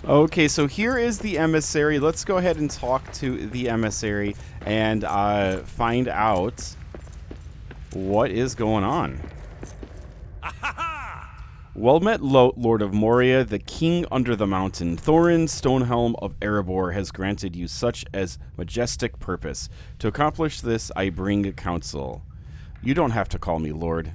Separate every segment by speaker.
Speaker 1: Okay, so here is the emissary. Let's go ahead and talk to the emissary and find out what is going on. Well met, Lord of Moria, the king under the mountain. Thorin, Stonehelm of Erebor, has granted you such as majestic purpose. To accomplish this, I bring counsel. You don't have to call me Lord.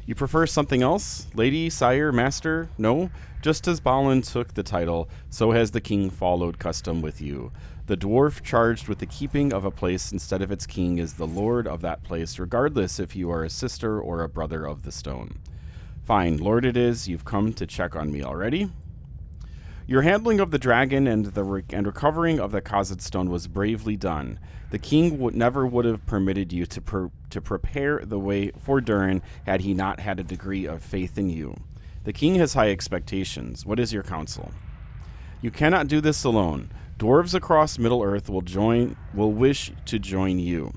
Speaker 1: You prefer something else? Lady, sire, master? No? Just as Balin took the title, so has the king followed custom with you. The dwarf charged with the keeping of a place instead of its king is the lord of that place, regardless if you are a sister or a brother of the stone. Fine, Lord it is. You've come to check on me already. Your handling of the dragon and recovering of the Khazad stone was bravely done. The king never would have permitted you to prepare the way for Durin had he not had a degree of faith in you. The king has high expectations. What is your counsel? You cannot do this alone. Dwarves across Middle-earth will wish to join you.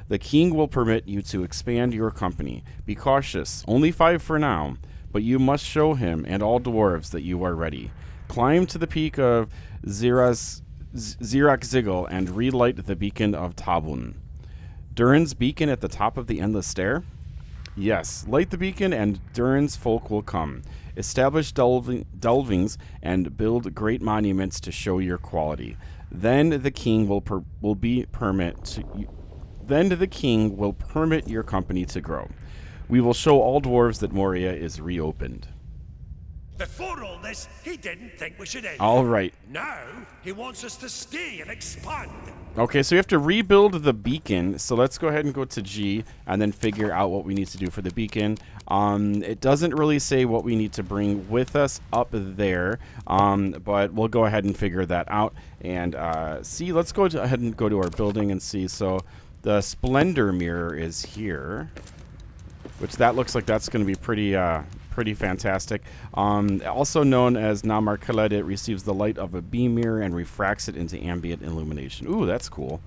Speaker 1: The king will permit you to expand your company. Be cautious. Only 5 for now, but you must show him and all dwarves that you are ready. Climb to the peak of Zirak-Zigil and relight the beacon of Tabun. Durin's beacon at the top of the endless stair? Yes, light the beacon and Durin's folk will come. Establish delvings and build great monuments to show your quality. Then the king will permit your company to grow. We will show all dwarves that Moria is reopened.
Speaker 2: Before all this, he didn't think we should end.
Speaker 1: All right.
Speaker 2: Now, he wants us to stay and expand.
Speaker 1: Okay, so we have to rebuild the beacon. So let's go ahead and go to G and then figure out what we need to do for the beacon. It doesn't really say what we need to bring with us up there, but we'll go ahead and figure that out and see. Let's go ahead and go to our building and see. So the Splendor Mirror is here, which that looks like that's going to be pretty fantastic. Also known as Namar Khaled, it receives the light of a beam mirror and refracts it into ambient illumination. Ooh, that's cool.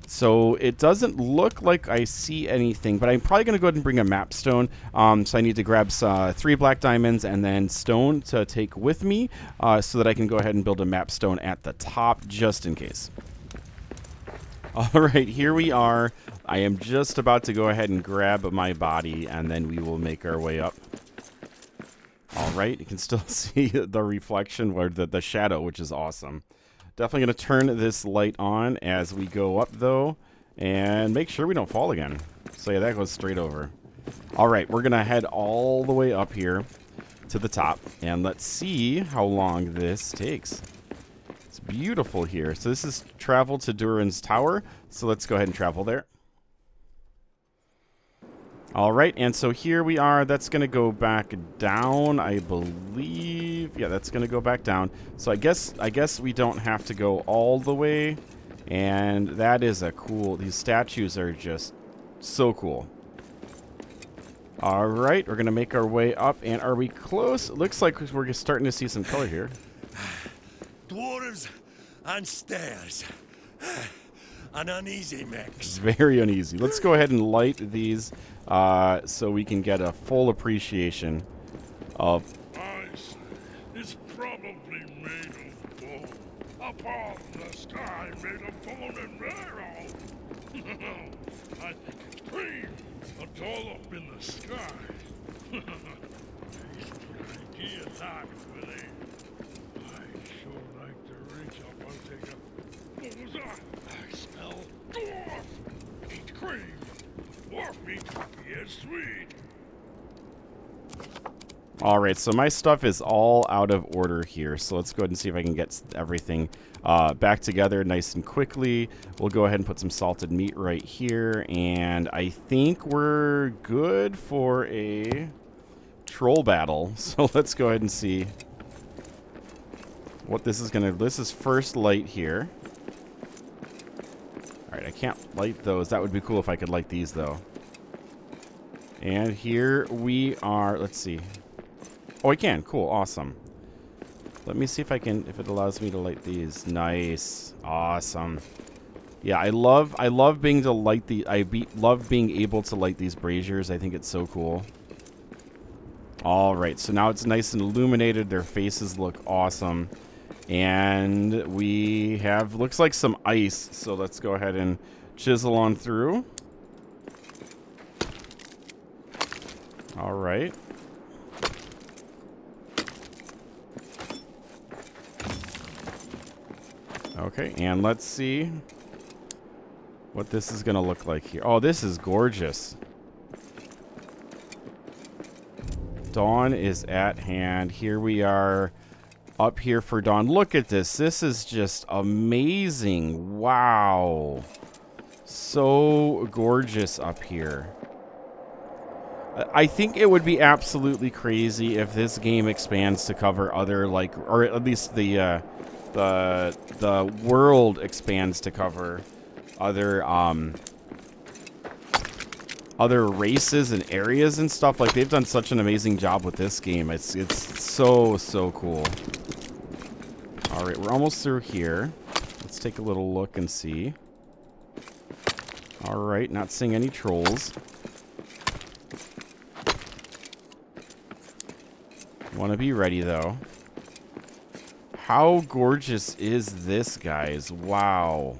Speaker 1: So it doesn't look like I see anything, but I'm probably going to go ahead and bring a map stone. So I need to grab 3 black diamonds and then stone to take with me so that I can go ahead and build a map stone at the top just in case. All right, here we are. I am just about to go ahead and grab my body, and then we will make our way up. All right, you can still see the reflection, or the shadow, which is awesome. Definitely going to turn this light on as we go up, though, and make sure we don't fall again. So yeah, that goes straight over. All right, we're going to head all the way up here to the top, and let's see how long this takes. It's beautiful here. So this is travel to Durin's tower, so let's go ahead and travel there. All right, and so here we are. That's going to go back down, I believe. Yeah, that's going to go back down. So I guess we don't have to go all the way. And that is a cool. These statues are just so cool. All right, we're going to make our way up. And are we close? It looks like we're starting to see some color here.
Speaker 2: Dwarves and stairs. An uneasy mix.
Speaker 1: Very uneasy. Let's go ahead and light these so we can get a full appreciation of...
Speaker 3: Ice is probably made of bone. Upon the sky made of bone and marrow. I think it's cream. Not all up in the sky. These pretty alive, Willie. I sure like to reach up and take a... What was that? I smell dwarf. Eat cream. Dwarf meat is sweet.
Speaker 1: All right, so my stuff is all out of order here. So let's go ahead and see if I can get everything back together nice and quickly. We'll go ahead and put some salted meat right here. And I think we're good for a troll battle. So let's go ahead and see what this is going to... This is first light here. All right, I can't light those. That would be cool if I could light these, though. And here we are. Let's see. Oh, I can. Cool. Awesome. Let me see if I can, if it allows me to light these. Nice. Awesome. Yeah, I love being to light the, love being able to light these braziers. I think it's so cool. All right, so now it's nice and illuminated. Their faces look awesome. And we have, looks like some ice. So let's go ahead and chisel on through. All right. Okay, and let's see what this is going to look like here. Oh, this is gorgeous. Dawn is at hand. Here we are up here for dawn. Look at this. This is just amazing. Wow. So gorgeous up here. I think it would be absolutely crazy if this game expands to cover other, like, or at least the world expands to cover other other races and areas and stuff. Like, they've done such an amazing job with this game. It's so cool. All right, we're almost through here. Let's take a little look and see. All right, not seeing any trolls. Want to be ready, though. How gorgeous is this, guys? Wow.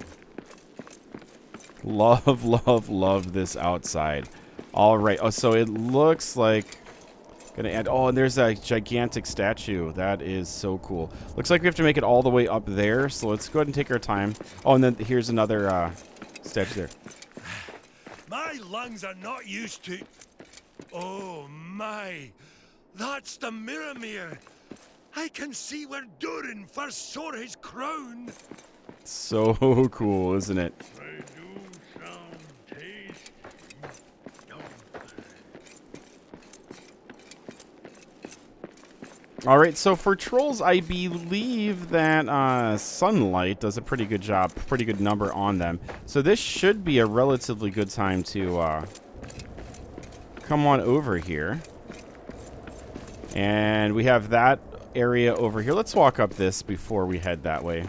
Speaker 1: Love this outside. All right. Oh, so it looks like... Gonna add... Oh, and there's a gigantic statue. That is so cool. Looks like we have to make it all the way up there, so let's go ahead and take our time. Oh, and then here's another statue there.
Speaker 2: My lungs are not used to... Oh, my. That's the Miramir. I can see where Durin first saw his crown.
Speaker 1: So cool, isn't it?
Speaker 3: They do sound tasty, don't they?
Speaker 1: All right, so for trolls, I believe that sunlight does a pretty good job, pretty good number on them. So this should be a relatively good time to come on over here. And we have that area over here. Let's walk up this before we head that way.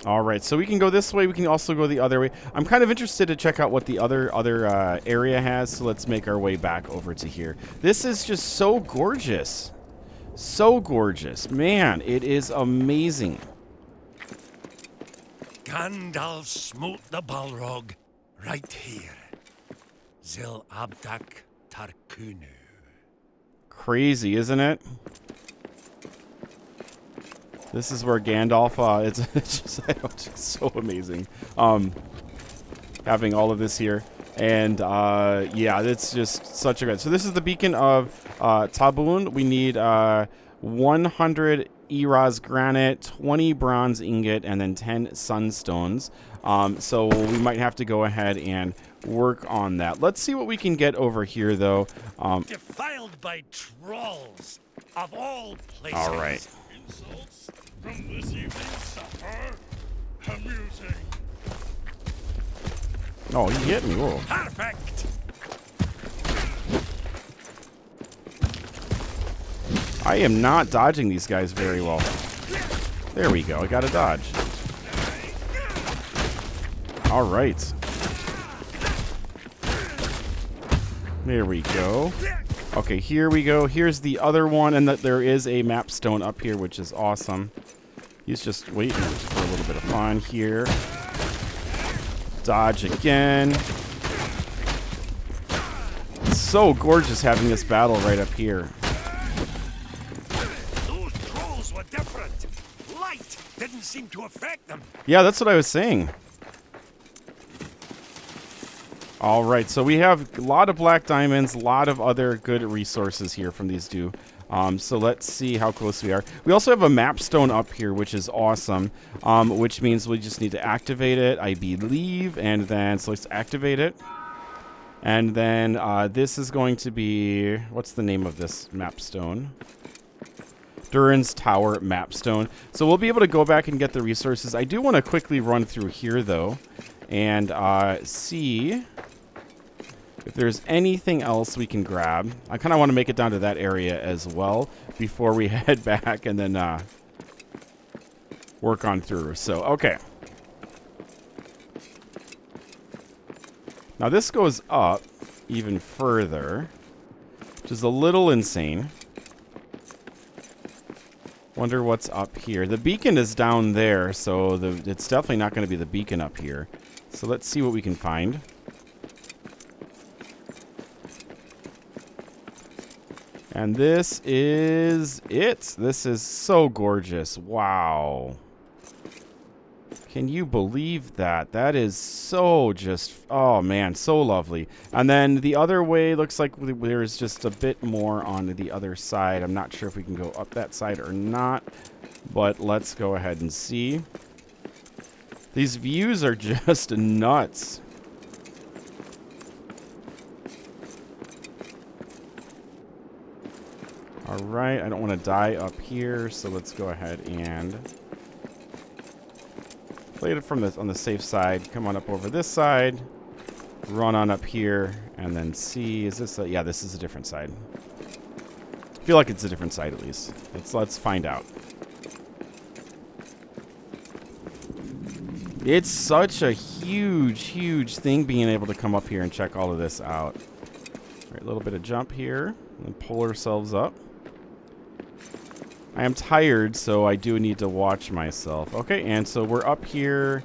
Speaker 1: All right, so we can go this way. We can also go the other way. I'm kind of interested to check out what the other area has, so let's make our way back over to here. This is just so gorgeous. So gorgeous. Man, it is amazing.
Speaker 2: Gandalf smote the Balrog right here. Zil Abdak Tarkunu.
Speaker 1: Crazy, isn't it? This is where Gandalf, it's just so amazing. Having all of this here. And, yeah, it's just such a good... So this is the beacon of Tabun. We need 100 Eraz granite, 20 bronze ingot, and then 10 sunstones. So we might have to go ahead and work on that. Let's see what we can get over here, though.
Speaker 2: Defiled by trolls, of all places.
Speaker 1: All right.
Speaker 3: Insults from this evening's supper? Amusing.
Speaker 1: Oh, he hit me. Whoa.
Speaker 2: Perfect.
Speaker 1: I am not dodging these guys very well. There we go. I got a dodge. All right. There we go. Okay, here we go. Here's the other one, and that there is a map stone up here, which is awesome. He's just waiting for a little bit of fun here. Dodge again. It's so gorgeous having this battle right up here.
Speaker 2: Those trolls were different. Light didn't seem to affect them.
Speaker 1: Yeah, that's what I was saying. All right, so we have a lot of black diamonds, a lot of other good resources here from these two. So let's see how close we are. We also have a map stone up here, which is awesome, which means we just need to activate it, I believe, and then, so let's activate it. And then this is going to be, what's the name of this map stone? Durin's Tower map stone. So we'll be able to go back and get the resources. I do want to quickly run through here, though, and see if there's anything else we can grab. I kind of want to make it down to that area as well before we head back and then work on through. So, okay. Now this goes up even further, which is a little insane. Wonder what's up here. The beacon is down there, so it's definitely not going to be the beacon up here. So let's see what we can find. And this is it. This is so gorgeous. Wow. Can you believe that? That is so just, oh man, so lovely. And then the other way looks like there's just a bit more on the other side. I'm not sure if we can go up that side or not, but let's go ahead and see. These views are just nuts. All right, I don't want to die up here, so let's go ahead and play it from on the safe side. Come on up over this side, run on up here, and then see. Is this? Yeah, this is a different side. I feel like it's a different side at least. Let's find out. It's such a huge thing being able to come up here and check all of this out. All right, a little bit of jump here, and pull ourselves up. I am tired, so I do need to watch myself. Okay, and so we're up here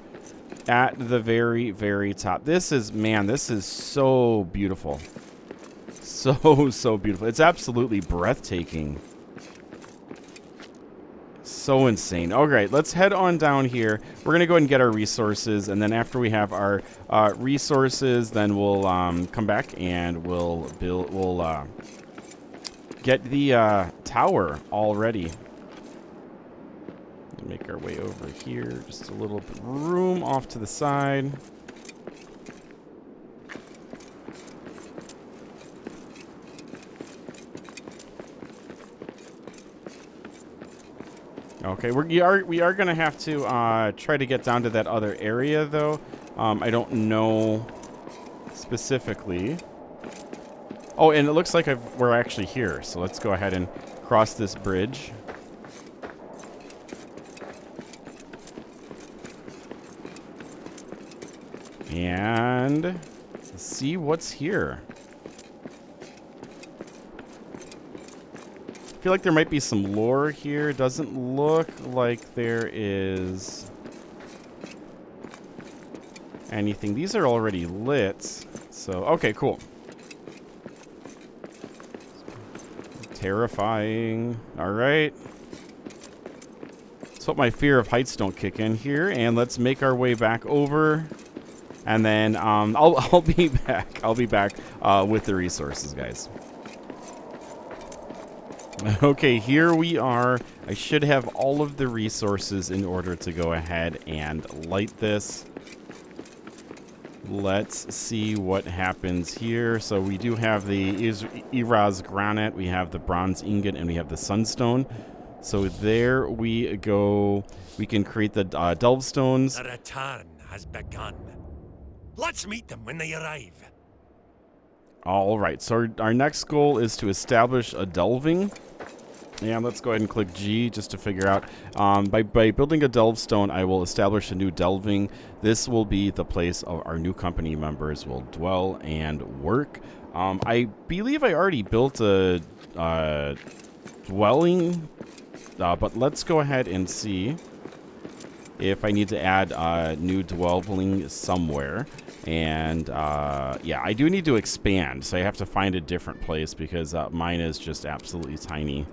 Speaker 1: at the very top. This is, man, this is so beautiful. So beautiful. It's absolutely breathtaking. So insane. All right, let's head on down here. We're going to go ahead and get our resources, and then after we have our resources, then we'll come back and we'll get the tower all ready. Make our way over here. Just a little bit of room off to the side. Okay, we are gonna have to try to get down to that other area though. I don't know specifically. Oh, and it looks like we're actually here. So let's go ahead and cross this bridge. And see what's here. I feel like there might be some lore here. Doesn't look like there is anything. These are already lit. So, okay, cool. Terrifying. All right. Let's hope my fear of heights don't kick in here. And let's make our way back over. And then I'll be back. I'll be back with the resources, guys. Okay, here we are. I should have all of the resources in order to go ahead and light this. Let's see what happens here. So we do have the Iraz granite, we have the bronze ingot, and we have the sunstone. So there we go. We can create the delve stones.
Speaker 2: The return has begun. Let's meet them when they arrive.
Speaker 1: All right, so our next goal is to establish a delving. Yeah, let's go ahead and click G just to figure out. By building a delve stone, I will establish a new delving. This will be the place of our new company members will dwell and work. I believe I already built a dwelling, but let's go ahead and see if I need to add a new dwelling somewhere. And yeah, I do need to expand, so I have to find a different place because mine is just absolutely tiny.